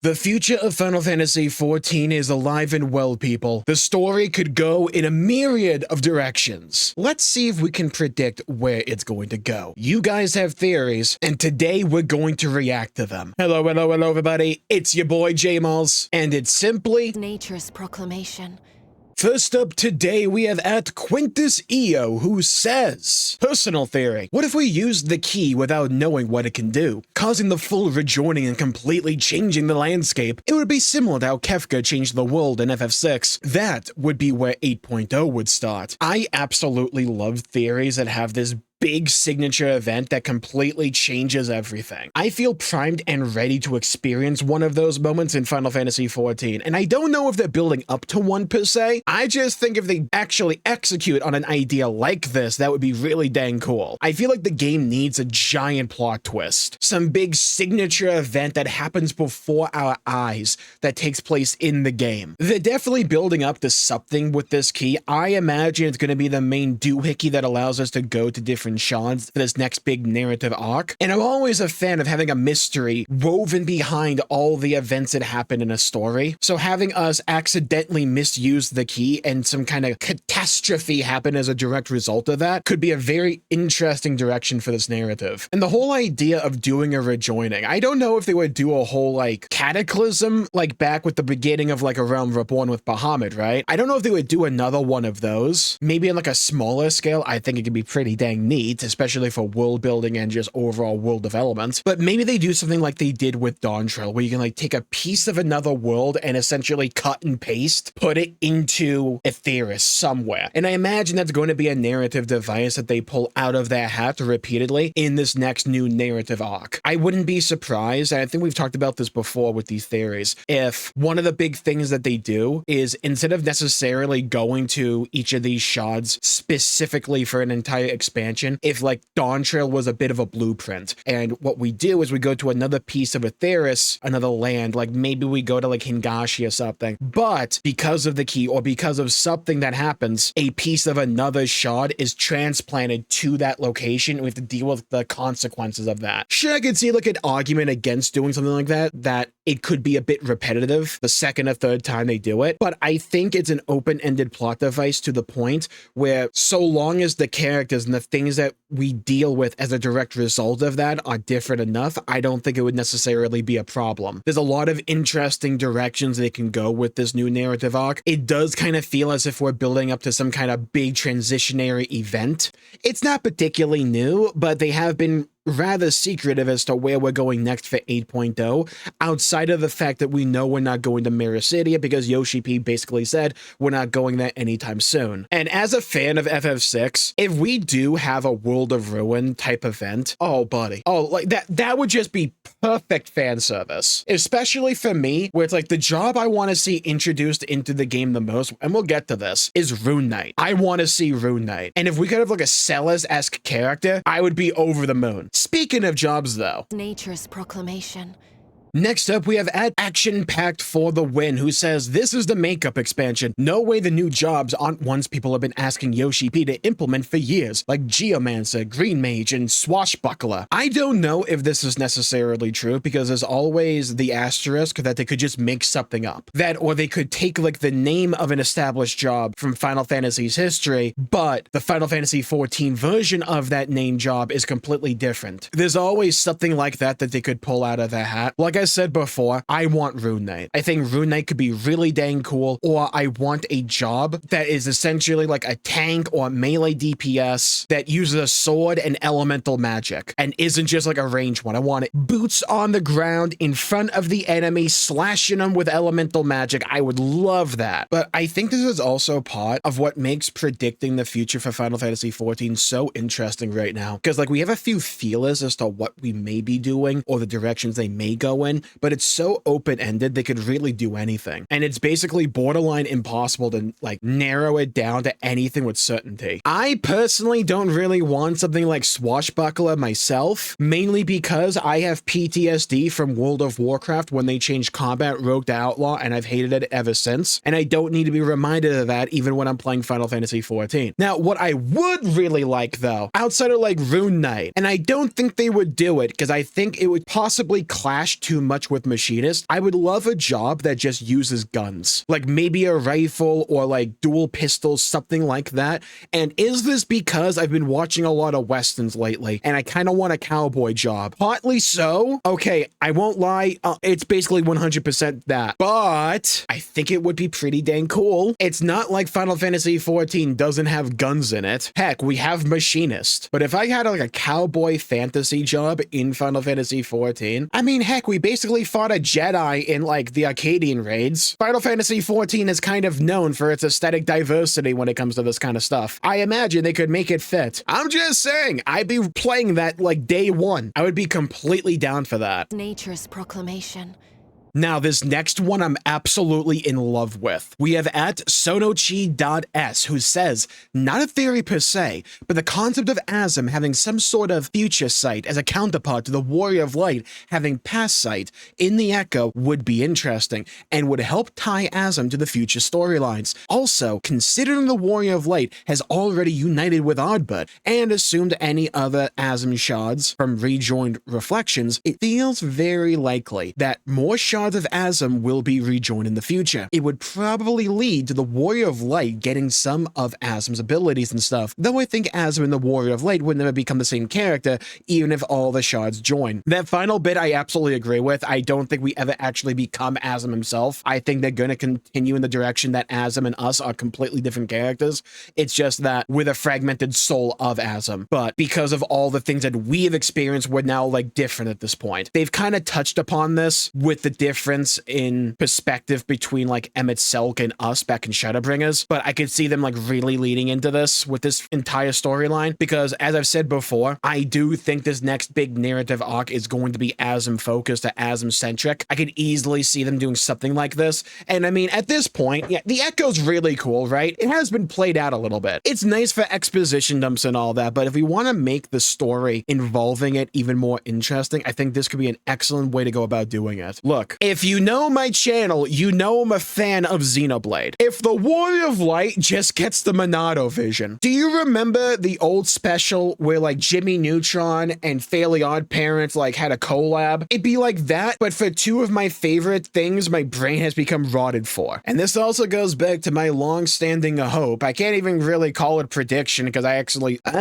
The future of Final Fantasy XIV is alive and well, people. The story could go in a myriad of directions. Let's see if we can predict where it's going to go. You guys have theories, and today we're going to react to them. Hello, everybody. It's your boy Jmulls, and it's simply Nature's proclamation. First up today, we have at Quintus EO, who says, personal theory, what if we used the key without knowing what it can do, causing the full rejoining and completely changing the landscape? It would be similar to how Kefka changed the world in FF6. That would be where 8.0 would start. I absolutely love theories that have this big signature event that completely changes everything. I feel primed and ready to experience one of those moments in Final Fantasy XIV, and I don't know if they're building up to one per se. I just think if they actually execute on an idea like this, that would be really dang cool. I feel like the game needs a giant plot twist. Some big signature event that happens before our eyes that takes place in the game. They're definitely building up to something with this key. I imagine it's going to be the main doohickey that allows us to go to different shards for this next big narrative arc. And I'm always a fan of having a mystery woven behind all the events that happen in a story. So having us accidentally misuse the key and some kind of catastrophe happen as a direct result of that could be a very interesting direction for this narrative. And the whole idea of doing a rejoining, I don't know if they would do a whole like cataclysm like back with the beginning of like A Realm Reborn with Bahamut, right? I don't know if they would do another one of those. Maybe on like a smaller scale. I think it could be pretty dang neat, especially for world building and just overall world development. But maybe they do something like they did with Dawn Trail, where you can like take a piece of another world and essentially cut and paste, put it into Aetheris somewhere. And I imagine that's going to be a narrative device that they pull out of their hat repeatedly in this next new narrative arc. I wouldn't be surprised, and I think we've talked about this before with these theories, if one of the big things that they do is instead of necessarily going to each of these shards specifically for an entire expansion, if like Dawn Trail was a bit of a blueprint, and what we do is we go to another piece of Aetheris, another land, like maybe we go to like Hingashi or something, but because of the key or because of something that happens, a piece of another shard is transplanted to that location, and we have to deal with the consequences of that. Sure, I could see like an argument against doing something like that, that it could be a bit repetitive the second or third time they do it, but I think it's an open-ended plot device to the point where so long as the characters and the things that we deal with as a direct result of that are different enough, I don't think it would necessarily be a problem. There's a lot of interesting directions they can go with this new narrative arc. It does kind of feel as if we're building up to some kind of big transitionary event. It's not particularly new, but they have been rather secretive as to where we're going next for 8.0, outside of the fact that we know we're not going to Mirror City because Yoshi P basically said we're not going there anytime soon. And as a fan of FF6, if we do have a World of Ruin type event, oh buddy, oh like that would just be perfect fan service, especially for me, where it's like the job I want to see introduced into the game the most, and we'll get to this, is Rune Knight. I want to see Rune Knight, and if we could have like a Celes-esque character, I would be over the moon. Speaking of jobs, though, Nature's proclamation. next up, we have at Action Packed for the Win, who says, this is the makeup expansion. No way the new jobs aren't ones people have been asking Yoshi P to implement for years, like Geomancer, Green Mage, and Swashbuckler. I don't know if this is necessarily true, because there's always the asterisk that they could just make something up. That, or they could take like the name of an established job from Final Fantasy's history, but the Final Fantasy XIV version of that name job is completely different. There's always something like that that they could pull out of their hat. Like I said before, I want Rune Knight. I think Rune Knight could be really dang cool, or I want a job that is essentially like a tank or melee DPS that uses a sword and elemental magic and isn't just like a ranged one. I want it boots on the ground in front of the enemy, slashing them with elemental magic. I would love that. But I think this is also part of what makes predicting the future for Final Fantasy XIV so interesting right now, because like we have a few feelers as to what we may be doing or the directions they may go in, but it's so open-ended they could really do anything, and it's basically borderline impossible to like narrow it down to anything with certainty. I personally don't really want something like Swashbuckler myself, mainly because I have PTSD from World of Warcraft when they changed combat rogue to outlaw, and I've hated it ever since, and I don't need to be reminded of that even when I'm playing Final Fantasy XIV. Now, what I would really like though, outside of like Rune Knight, and I don't think they would do it because I think it would possibly clash too too much with machinist. I would love a job that just uses guns, like maybe a rifle or like dual pistols, something like that. And is this because I've been watching a lot of Westerns lately and I kind of want a cowboy job? Partly so. Okay, I won't lie. It's basically 100% that, but I think it would be pretty dang cool. It's not like Final Fantasy XIV doesn't have guns in it. Heck, we have machinist. But if I had like a cowboy fantasy job in Final Fantasy XIV, I mean, heck, we basically fought a Jedi in like the Arcadian raids. Final Fantasy XIV is kind of known for its aesthetic diversity when it comes to this kind of stuff. I imagine they could make it fit. I'm just saying, I'd be playing that like day one. I would be completely down for that. Nature's proclamation. Now, this next one I'm absolutely in love with. We have at Sonochi.s, who says, not a theory per se, but the concept of Azem having some sort of future sight as a counterpart to the Warrior of Light having past sight in the Echo would be interesting and would help tie Azem to the future storylines. Also, considering the Warrior of Light has already united with Ardbert and assumed any other Azem shards from rejoined reflections, it feels very likely that more shards of Azem will be rejoined in the future. It would probably lead to the Warrior of Light getting some of Azem's abilities and stuff, though I think Azem and the Warrior of Light would never become the same character even if all the shards join. That final bit I absolutely agree with. I don't think we ever actually become Azem himself. I think they're going to continue in the direction that Azem and us are completely different characters. It's just that with a fragmented soul of Azem. But because of all the things that we have experienced, we're now like different at this point. They've kind of touched upon this with the difference in perspective between like Emmett Selk and us back in Shadowbringers, but I could see them like really leading into this with this entire storyline because, as I've said before, I do think this next big narrative arc is going to be Azem focused or Azem centric. I could easily see them doing something like this. And I mean, at this point, yeah, the Echo's really cool, right? It has been played out a little bit. It's nice for exposition dumps and all that, but if we want to make the story involving it even more interesting, I think this could be an excellent way to go about doing it. Look, if you know my channel, you know I'm a fan of Xenoblade. If the Warrior of Light just gets the Monado vision, do you remember the old special where like Jimmy Neutron and Fairly Odd Parents like had a collab? It'd be like that, but for two of my favorite things my brain has become rotted for. And this also goes back to my long-standing hope. I can't even really call it prediction because I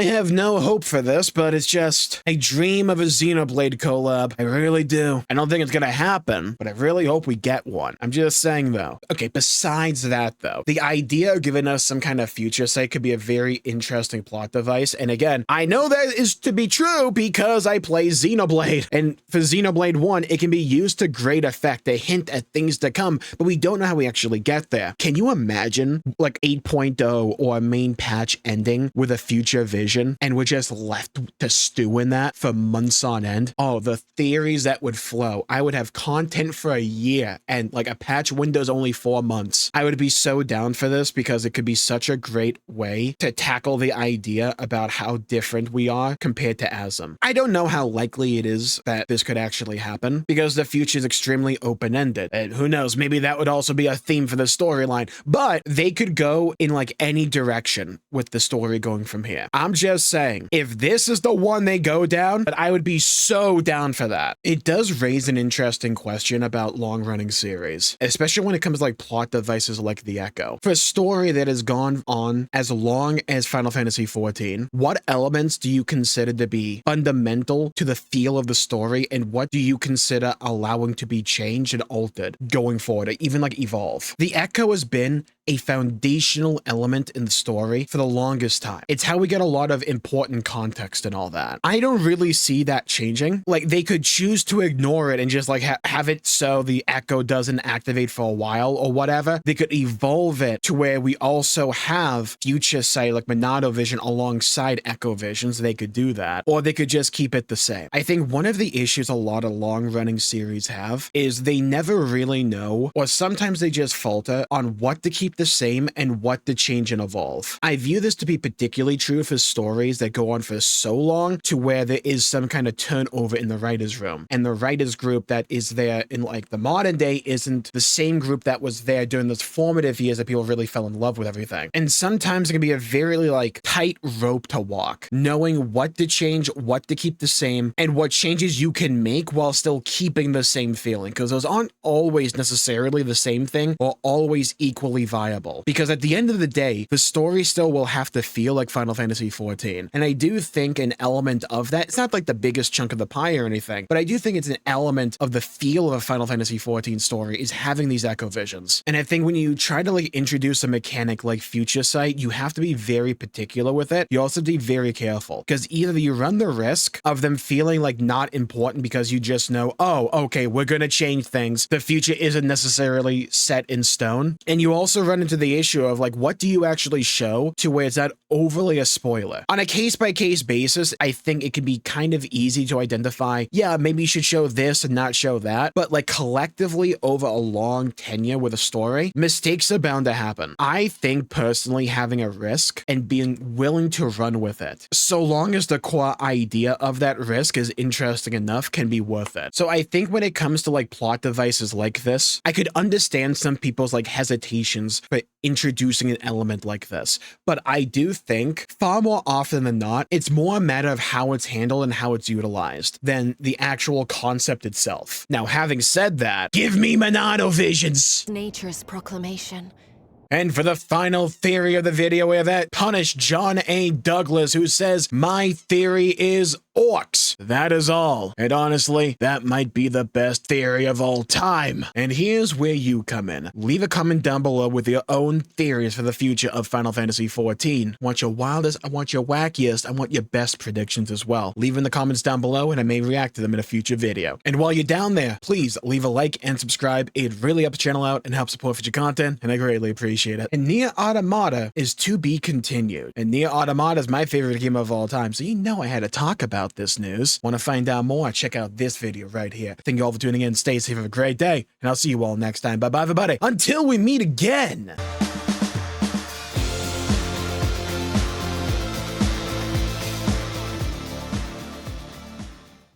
have no hope for this, but it's just a dream of a Xenoblade collab. I really do. I don't think it's gonna happen, but I really hope we get one. I'm just saying though. Okay, besides that though, the idea of giving us some kind of future sight could be a very interesting plot device. And again, I know that is to be true because I play Xenoblade. And for Xenoblade 1, it can be used to great effect, a hint at things to come, but we don't know how we actually get there. Can you imagine like 8.0 or a main patch ending with a future vision and we're just left to stew in that for months on end? Oh, the theories that would flow. I would have content for a year and like a patch window's only 4 months. I would be so down for this because it could be such a great way to tackle the idea about how different we are compared to Azem. I don't know how likely it is that this could actually happen because the future is extremely open-ended. And who knows, maybe that would also be a theme for the storyline, but they could go in like any direction with the story going from here. I'm just saying, if this is the one they go down, I would be so down for that. It does raise an interesting question about long-running series, especially when it comes to like plot devices like the Echo. For a story that has gone on as long as Final Fantasy XIV, what elements do you consider to be fundamental to the feel of the story, and what do you consider allowing to be changed and altered going forward, or even like evolve? The Echo has been a foundational element in the story for the longest time. It's how we get a lot of important context and all that. I don't really see that changing. Like, they could choose to ignore it and just like have it so the Echo doesn't activate for a while or whatever. They could evolve it to where we also have future sight, like Monado vision alongside Echo visions. They could do that, or they could just keep it the same. I think one of the issues a lot of long-running series have is they never really know, or sometimes they just falter on what to keep the same and what to change and evolve. I view this to be particularly true for stories that go on for so long to where there is some kind of turnover in the writer's room. And the writer's group that is there in like the modern day isn't the same group that was there during those formative years that people really fell in love with everything. And sometimes it can be a very like tight rope to walk, knowing what to change, what to keep the same, and what changes you can make while still keeping the same feeling, because those aren't always necessarily the same thing or always equally viable. Because at the end of the day, the story still will have to feel like Final Fantasy XIV. And I do think an element of that, it's not like the biggest chunk of the pie or anything, but I do think it's an element of the feel of a Final Fantasy XIV story is having these echo visions. And I think when you try to like introduce a mechanic like Future Sight, you have to be very particular with it. You also have to be very careful, because either you run the risk of them feeling like not important because you just know, oh, okay, we're going to change things. The future isn't necessarily set in stone. And you also run into the issue of like, what do you actually show to where it's not overly a spoiler? On a case-by-case basis, I think it can be kind of easy to identify, yeah, maybe you should show this and not show that. But like collectively over a long tenure with a story, mistakes are bound to happen. I think personally having a risk and being willing to run with it, so long as the core idea of that risk is interesting enough, can be worth it. So I think when it comes to like plot devices like this, I could understand some people's like hesitations for introducing an element like this. But I do think far more often than not, it's more a matter of how it's handled and how it's utilized than the actual concept itself. Now, having said that, give me Monado visions! Nature's proclamation. And for the final theory of the video, we have that Punish John A. Douglas, who says, my theory is orcs. That is all. And honestly, that might be the best theory of all time. And here's where you come in. Leave a comment down below with your own theories for the future of Final Fantasy XIV. I want your wildest, I want your wackiest, I want your best predictions as well. Leave in the comments down below and I may react to them in a future video. And while you're down there, please leave a like and subscribe. It really helps the channel out and helps support future content, and I greatly appreciate it. And Nier Automata is to be continued. And Nier Automata is my favorite game of all time, so you know I had to talk about this news. Want to find out more? Check out this video right here. Thank you all for tuning in. Stay safe, have a great day, and I'll see you all next time. Bye-bye, everybody. Until we meet again.